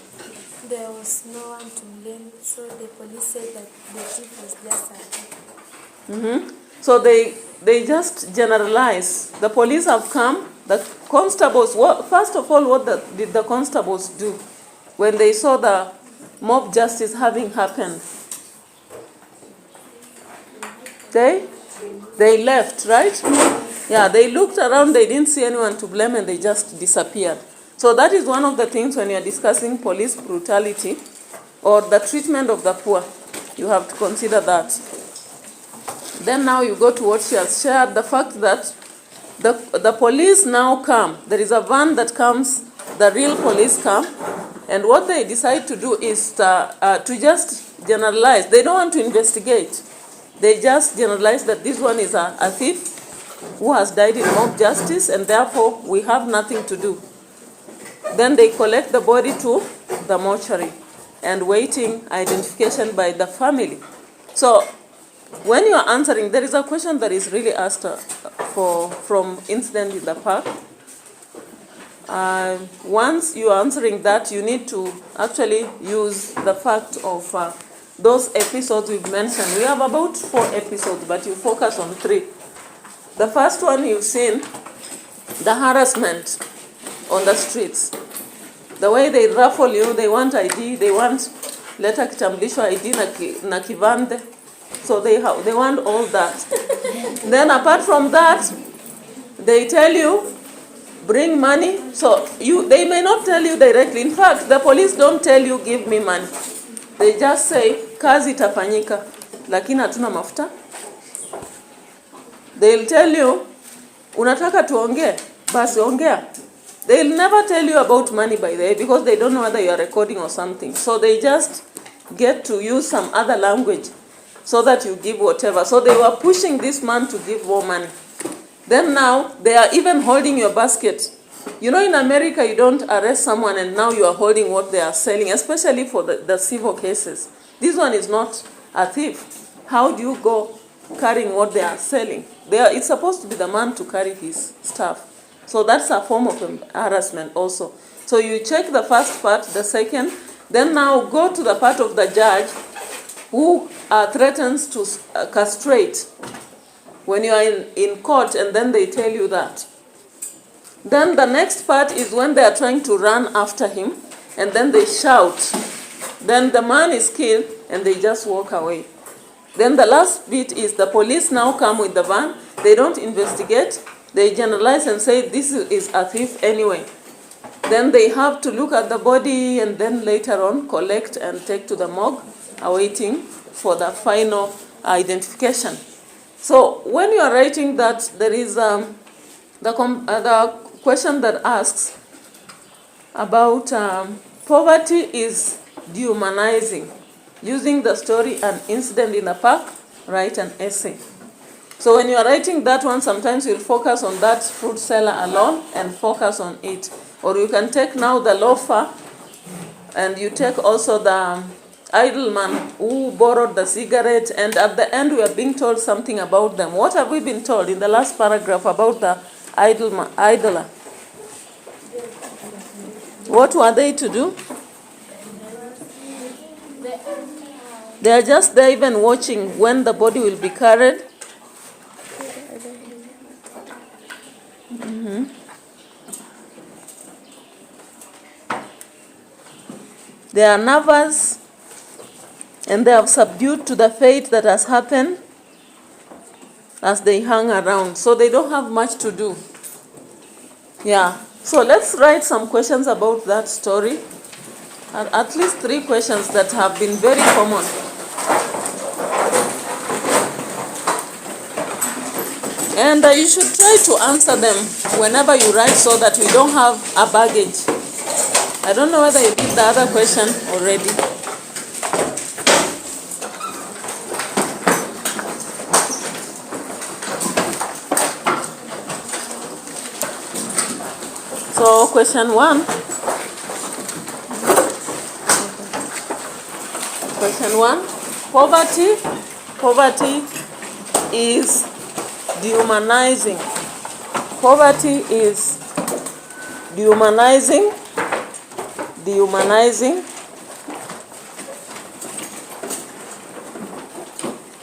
There was no one to blame, so the police said that the thief was just a thief.
So they just generalize. The police have come. The constables, first of all, what did the constables do when they saw the mob justice having happened? They left, right? Yeah, they looked around, they didn't see anyone to blame, and they just disappeared. So that is one of the things when you're discussing police brutality or the treatment of the poor. You have to consider that. Then now you go to what she has shared, the fact that the police now come. There is a van that comes, the real police come, and what they decide to do is to just generalize. They don't want to investigate. They just generalize that this one is a thief who has died in mob justice, and therefore we have nothing to do. Then they collect the body to the mortuary and waiting identification by the family. So when you are answering, there is a question that is really asked from incident in the park. Once you are answering that, you need to actually use the fact of those episodes we've mentioned. We have about 4 episodes, but you focus on 3. The first one you've seen, the harassment on the streets. The way they raffle you, they want ID, they want leta kitambulisho ID na kivande. So they want all that. Then apart from that, they tell you, bring money. So they may not tell you directly. In fact, the police don't tell you, give me money. They just say, kazi itafanyika, lakini hatuna mafuta. They'll tell you, unataka tuongee, basi ongea. They'll never tell you about money, by the way, because they don't know whether you are recording or something. So they just get to use some other language so that you give whatever. So they were pushing this man to give more money. Then now, they are even holding your basket. You know, in America, you don't arrest someone and now you are holding what they are selling, especially for the civil cases. This one is not a thief. How do you go carrying what they are selling? It's supposed to be the man to carry his stuff. So that's a form of harassment also. So you check the first part, the second, then now go to the part of the judge who threatens to castrate when you are in court, and then they tell you that. Then the next part is when they are trying to run after him, and then they shout. Then the man is killed, and they just walk away. Then the last bit is the police now come with the van. They don't investigate. They generalize and say this is a thief anyway. Then they have to look at the body and then later on collect and take to the morgue, awaiting for the final identification. So when you are writing that, there is the question that asks about poverty is dehumanizing. Using the story and incident in the park, write an essay. So when you are writing that one, sometimes you'll focus on that fruit seller alone and focus on it. Or you can take now the loafer, and you take also the idle man who borrowed the cigarette, and at the end we are being told something about them. What have we been told in the last paragraph about the idler? What were they to do? They are just there even watching when the body will be carried. They are nervous and they are subdued to the fate that has happened as they hang around. So they don't have much to do. Yeah. So let's write some questions about that story. At least 3 questions that have been very common. And you should try to answer them whenever you write so that we don't have a baggage. I don't know whether you did the other question already. So question 1. Question 1. Poverty is dehumanizing. Poverty is dehumanizing.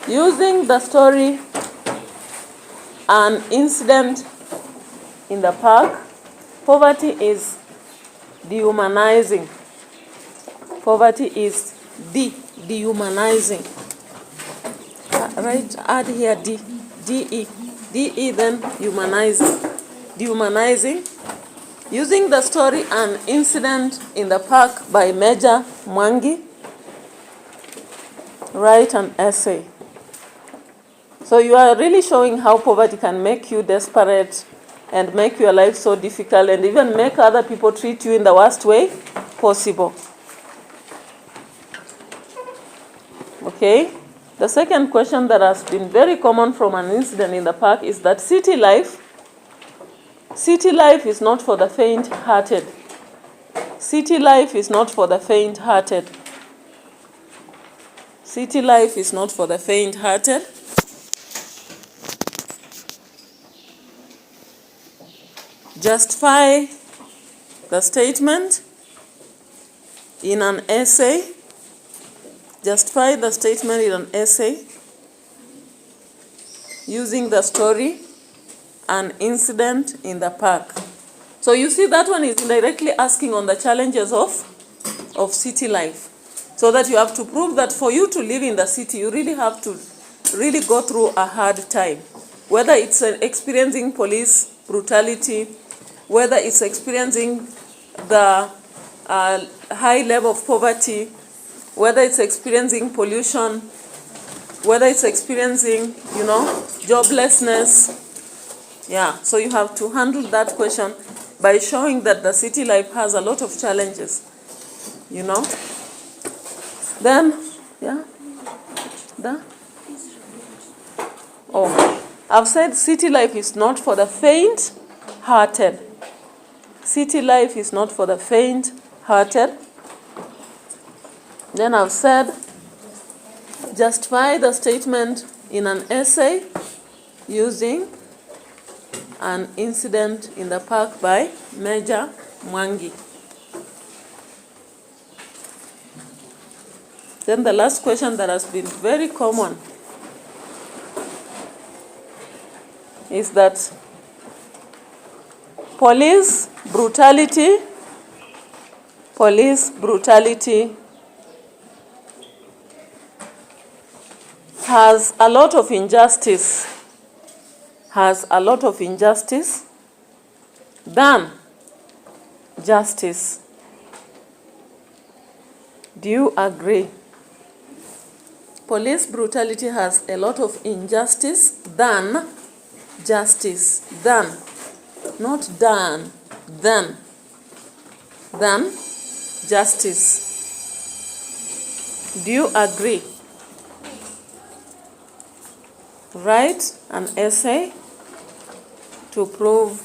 Using the story an incident in the park, poverty is dehumanizing. Poverty is dehumanizing. Right, add here D-E. D-E, then humanizing. Dehumanizing. Using the story an incident in the park by Major Mwangi, write an essay. So you are really showing how poverty can make you desperate and make your life so difficult and even make other people treat you in the worst way possible. Okay? The second question that has been very common from an incident in the park is that city life is not for the faint-hearted. City life is not for the faint-hearted. City life is not for the faint-hearted. Justify the statement in an essay. Justify the statement in an essay using the story an incident in the park. So you see that one is directly asking on the challenges of city life. So that you have to prove that for you to live in the city, you really have to really go through a hard time. Whether it's experiencing police brutality, whether it's experiencing the high level of poverty, whether it's experiencing pollution, whether it's experiencing, joblessness. Yeah, so you have to handle that question by showing that the city life has a lot of challenges, Then, I've said city life is not for the faint-hearted. City life is not for the faint-hearted. Then I've said, justify the statement in an essay using an incident in the park by Major Mwangi. Then the last question that has been very common is that police brutality has a lot of injustice than justice. Do you agree? Police brutality has a lot of injustice than justice. Than, not done, than justice. Do you agree? Write an essay to prove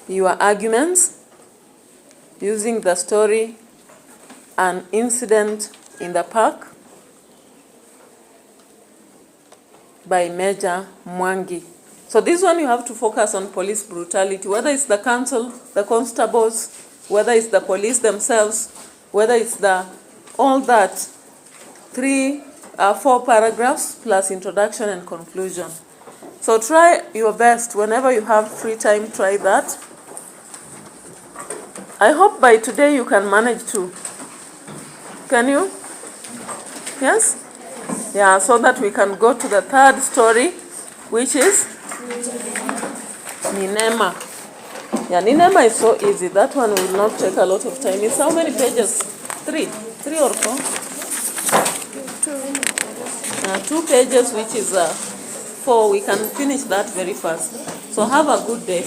your arguments using the story An Incident in the Park by Major Mwangi. So this one you have to focus on police brutality, whether it's the council, the constables, whether it's the police themselves, whether it's all that 4 paragraphs plus introduction and conclusion. So try your best whenever you have free time, try that. I hope by today you can manage to. Can you? Yes? Yeah, so that we can go to the third story, which is Ninema. Yeah, Ninema is so easy. That one will not take a lot of time. It's how many pages? 3 or 4? 2 pages, which is 4. We can finish that very fast. So have a good day.